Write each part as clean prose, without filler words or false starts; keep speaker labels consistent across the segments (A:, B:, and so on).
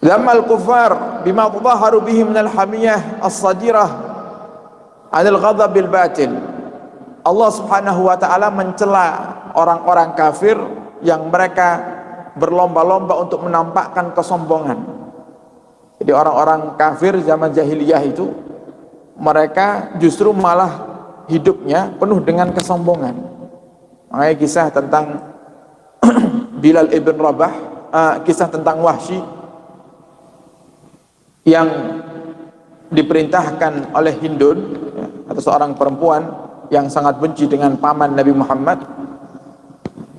A: Zammal kufar bima tadhaharu bihi minal hamiyah as-sadirah 'anil ghadabil batil. Allah Subhanahu wa taala mencela orang-orang kafir yang mereka berlomba-lomba untuk menampakkan kesombongan. Jadi orang-orang kafir zaman jahiliyah itu mereka justru malah hidupnya penuh dengan kesombongan. Makanya kisah tentang Bilal ibn Rabah, kisah tentang Wahsy yang diperintahkan oleh Hindun, atau seorang perempuan yang sangat benci dengan paman Nabi Muhammad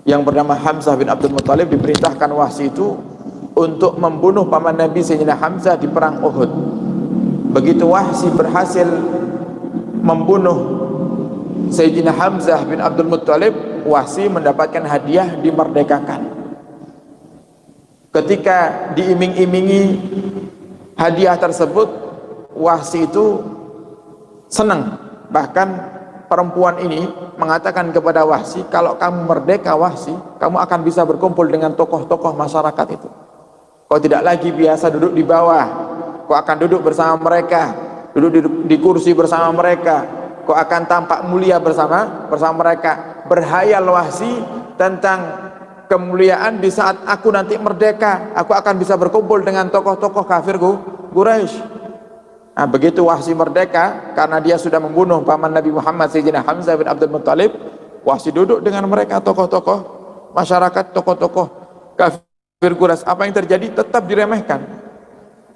A: yang bernama Hamzah bin Abdul Muttalib, diperintahkan Wahsy itu untuk membunuh paman Nabi Sayyidina Hamzah di perang Uhud. Begitu Wahsy berhasil membunuh Sayyidina Hamzah bin Abdul Muttalib, Wahsy mendapatkan hadiah, dimerdekakan. Ketika diiming-imingi hadiah tersebut, Wahsy itu senang. Bahkan perempuan ini mengatakan kepada Wahsy, kalau kamu merdeka Wahsy, kamu akan bisa berkumpul dengan tokoh-tokoh masyarakat itu. Kau tidak lagi biasa duduk di bawah, kau akan duduk bersama mereka, duduk di kursi bersama mereka, kau akan tampak mulia bersama mereka. Berhayal Wahsy tentang kemuliaan di saat aku nanti merdeka, aku akan bisa berkumpul dengan tokoh-tokoh kafir Quraisy. Nah, begitu Wahsy merdeka, karena dia sudah membunuh paman Nabi Muhammad Sayyidina Hamzah bin Abdul Muttalib, Wahsy duduk dengan mereka, tokoh-tokoh masyarakat, tokoh-tokoh kafir Quraisy. Apa yang terjadi? Tetap diremehkan.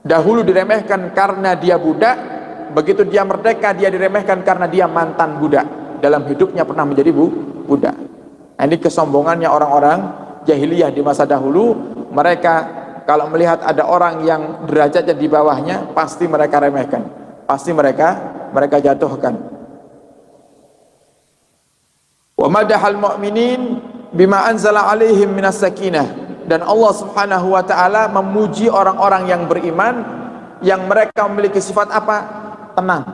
A: Dahulu diremehkan karena dia budak, begitu dia merdeka dia diremehkan karena dia mantan budak. Dalam hidupnya pernah menjadi budak. Nah, ini kesombongannya orang-orang jahiliyah di masa dahulu. Mereka kalau melihat ada orang yang derajatnya di bawahnya, pasti mereka remehkan, pasti mereka jatuhkan. Wa madahal mu'minin bima anzala alaihim minas sakinah. Dan Allah Subhanahu wa taala memuji orang-orang yang beriman yang mereka memiliki sifat apa? Tenang.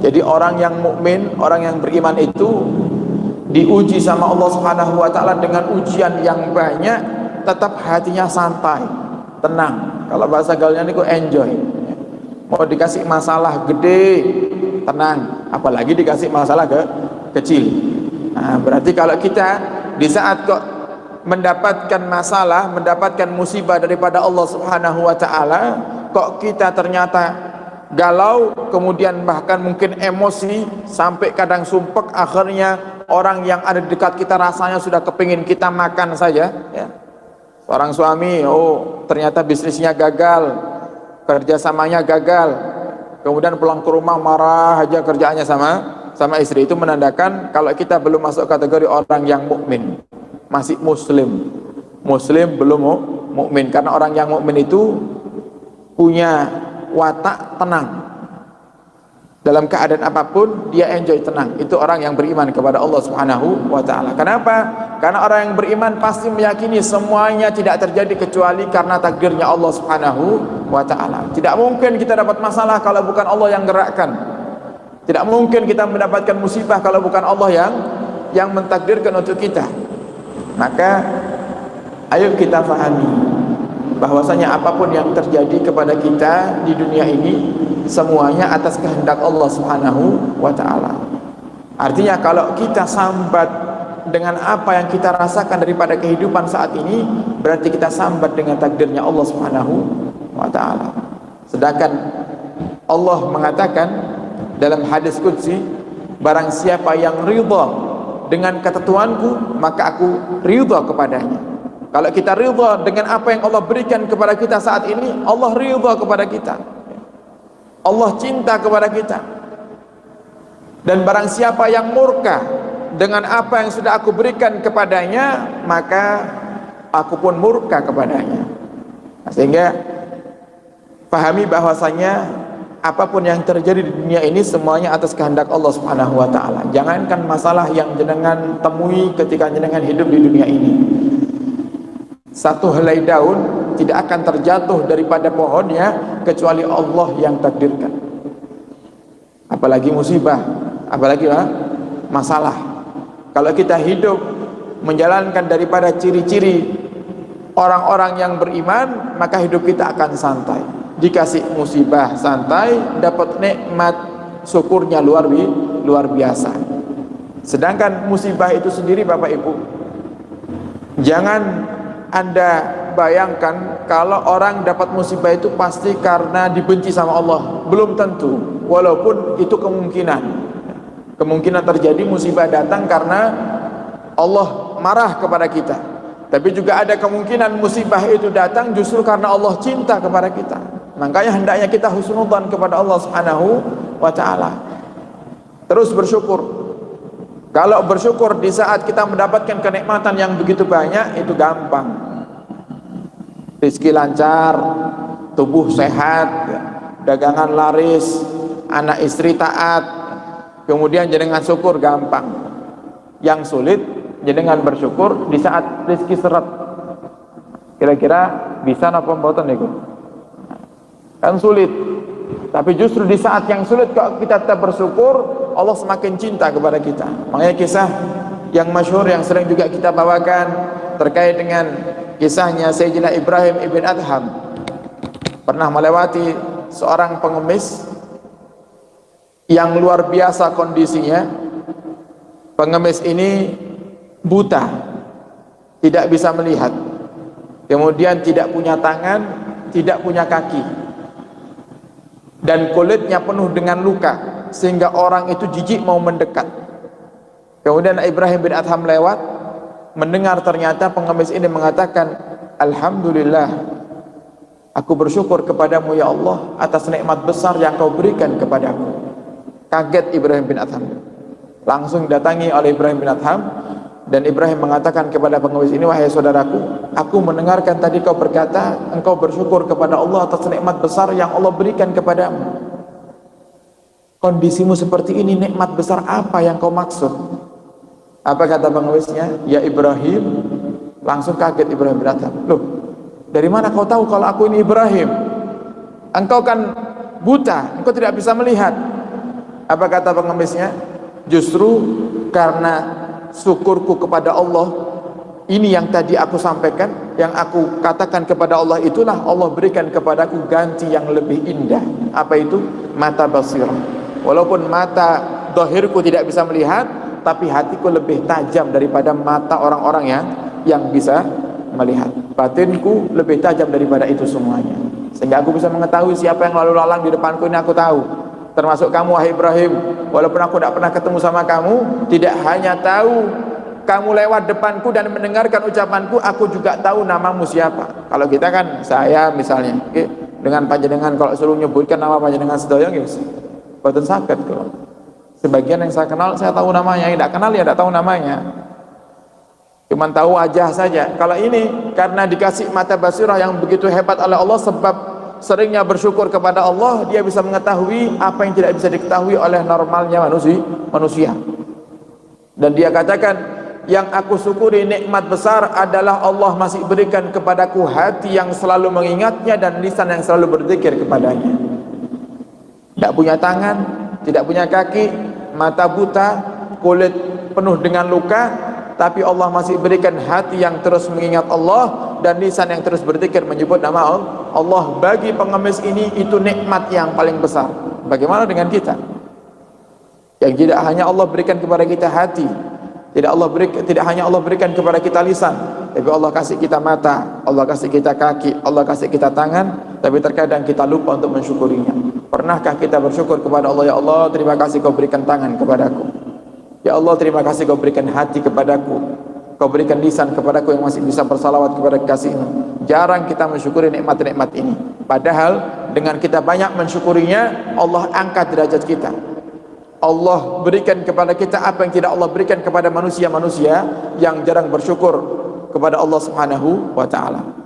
A: Jadi orang yang mukmin, orang yang beriman itu diuji sama Allah Subhanahu wa taala dengan ujian yang banyak, tetap hatinya santai, tenang. Kalau bahasa gaulnya niku enjoy. Mau dikasih masalah gede, tenang, apalagi dikasih masalah kecil. Nah, berarti kalau kita di saat kok mendapatkan masalah, mendapatkan musibah daripada Allah Subhanahu wa taala, kok kita ternyata galau, kemudian bahkan mungkin emosi sampai kadang sumpek, akhirnya orang yang ada di dekat kita rasanya sudah kepingin kita makan saja, ya. Seorang suami, oh ternyata bisnisnya gagal, kerjasamanya gagal, kemudian pulang ke rumah marah aja kerjaannya sama istri. Itu menandakan kalau kita belum masuk kategori orang yang mukmin, masih muslim belum mukmin. Karena orang yang mukmin itu punya watak tenang. Dalam keadaan apapun dia enjoy, tenang. Itu orang yang beriman kepada Allah Subhanahu wa taala. Kenapa? Karena orang yang beriman pasti meyakini semuanya tidak terjadi kecuali karena takdirnya Allah Subhanahu wa taala. Tidak mungkin kita dapat masalah kalau bukan Allah yang gerakkan. Tidak mungkin kita mendapatkan musibah kalau bukan Allah yang mentakdirkan untuk kita. Maka ayo kita fahami bahwasanya apapun yang terjadi kepada kita di dunia ini semuanya atas kehendak Allah Subhanahu wa taala. Artinya kalau kita sambat dengan apa yang kita rasakan daripada kehidupan saat ini, berarti kita sambat dengan takdirnya Allah Subhanahu wa taala. Sedangkan Allah mengatakan dalam hadis qudsi, barang siapa yang ridha dengan ketentuanku, maka aku ridha kepadanya. Kalau kita ridha dengan apa yang Allah berikan kepada kita saat ini, Allah ridha kepada kita, Allah cinta kepada kita. Dan barang siapa yang murka dengan apa yang sudah aku berikan kepadanya, maka aku pun murka kepadanya. Sehingga pahami bahwasanya apapun yang terjadi di dunia ini semuanya atas kehendak Allah Subhanahu wa taala. Jangankan masalah yang jenengan temui ketika jenengan hidup di dunia ini, satu helai daun tidak akan terjatuh daripada pohonnya kecuali Allah yang takdirkan. Apalagi musibah, apalagi masalah. Kalau kita hidup menjalankan daripada ciri-ciri orang-orang yang beriman, maka hidup kita akan santai. Dikasih musibah santai, dapat nikmat syukurnya luar biasa. Sedangkan musibah itu sendiri Bapak Ibu, jangan Anda bayangkan kalau orang dapat musibah itu pasti karena dibenci sama Allah. Belum tentu, walaupun itu kemungkinan terjadi musibah datang karena Allah marah kepada kita. Tapi juga ada kemungkinan musibah itu datang justru karena Allah cinta kepada kita. Makanya hendaknya kita husnudzan kepada Allah Subhanahu wa taala. Terus bersyukur. Kalau bersyukur di saat kita mendapatkan kenikmatan yang begitu banyak, itu gampang. Rezeki lancar, tubuh sehat, dagangan laris, anak istri taat, kemudian jenengan syukur gampang. Yang sulit jenengan bersyukur di saat rezeki seret. Kira-kira bisa napa mboten niku? Kan sulit. Tapi justru di saat yang sulit kalau kita tetap bersyukur, Allah semakin cinta kepada kita. Makanya kisah yang masyhur yang sering juga kita bawakan terkait dengan kisahnya Sayyidina Ibrahim ibn Adham pernah melewati seorang pengemis yang luar biasa kondisinya. Pengemis ini buta, tidak bisa melihat, kemudian tidak punya tangan, tidak punya kaki, dan kulitnya penuh dengan luka sehingga orang itu jijik mau mendekat. Kemudian Ibrahim bin Adham lewat, mendengar ternyata pengemis ini mengatakan, Alhamdulillah, aku bersyukur kepadamu ya Allah atas nikmat besar yang kau berikan kepadaku. Kaget Ibrahim bin Adham, langsung datangi oleh Ibrahim bin Adham, dan Ibrahim mengatakan kepada pengemis ini, wahai saudaraku, aku mendengarkan tadi kau berkata engkau bersyukur kepada Allah atas nikmat besar yang Allah berikan kepadamu. Kondisimu seperti ini, nikmat besar apa yang kau maksud? Apa kata pengemisnya? Ya Ibrahim. Langsung kaget Ibrahim bin Adham, loh, dari mana kau tahu kalau aku ini Ibrahim? Engkau kan buta, engkau tidak bisa melihat. Apa kata pengemisnya? Justru karena syukurku kepada Allah, ini yang tadi aku sampaikan, yang aku katakan kepada Allah, itulah Allah berikan kepadaku ganti yang lebih indah. Apa itu? Mata basirah. Walaupun mata zahirku tidak bisa melihat, tapi hatiku lebih tajam daripada mata orang-orang yang bisa melihat. Batinku lebih tajam daripada itu semuanya, sehingga aku bisa mengetahui siapa yang lalu lalang di depanku ini. Aku tahu, termasuk kamu wahai Ibrahim. Walaupun aku tidak pernah ketemu sama kamu, tidak hanya tahu kamu lewat depanku dan mendengarkan ucapanku, aku juga tahu namamu siapa. Kalau kita kan, saya misalnya, dengan panjenengan kalau suruh nyebutkan nama panjenengan sedaya, boten saged kok. Sebagian yang saya kenal saya tahu namanya, yang tidak kenal ya tidak tahu namanya, cuman tahu wajah saja. Kalau ini karena dikasih mata basirah yang begitu hebat oleh Allah, sebab seringnya bersyukur kepada Allah, dia bisa mengetahui apa yang tidak bisa diketahui oleh normalnya manusia. Dan dia katakan, yang aku syukuri nikmat besar adalah Allah masih berikan kepadaku hati yang selalu mengingatnya dan lisan yang selalu berzikir kepadanya. Tidak punya tangan, tidak punya kaki, mata buta, kulit penuh dengan luka, tapi Allah masih berikan hati yang terus mengingat Allah dan lisan yang terus berzikir menyebut nama Allah. Bagi pengemis ini itu nikmat yang paling besar. Bagaimana dengan kita yang tidak hanya Allah berikan kepada kita hati, tidak hanya Allah berikan kepada kita lisan, tapi Allah kasih kita mata, Allah kasih kita kaki, Allah kasih kita tangan, tapi terkadang kita lupa untuk mensyukurinya. Pernahkah kita bersyukur kepada Allah? Ya Allah, terima kasih kau berikan tangan kepadaku. Ya Allah, terima kasih kau berikan hati kepadaku, kau berikan lisan kepadaku yang masih bisa bersalawat kepada kekasihmu. Jarang kita mensyukuri nikmat-nikmat ini, padahal dengan kita banyak mensyukurinya, Allah angkat derajat kita. Allah berikan kepada kita apa yang tidak Allah berikan kepada manusia-manusia yang jarang bersyukur kepada Allah Subhanahu wa ta'ala.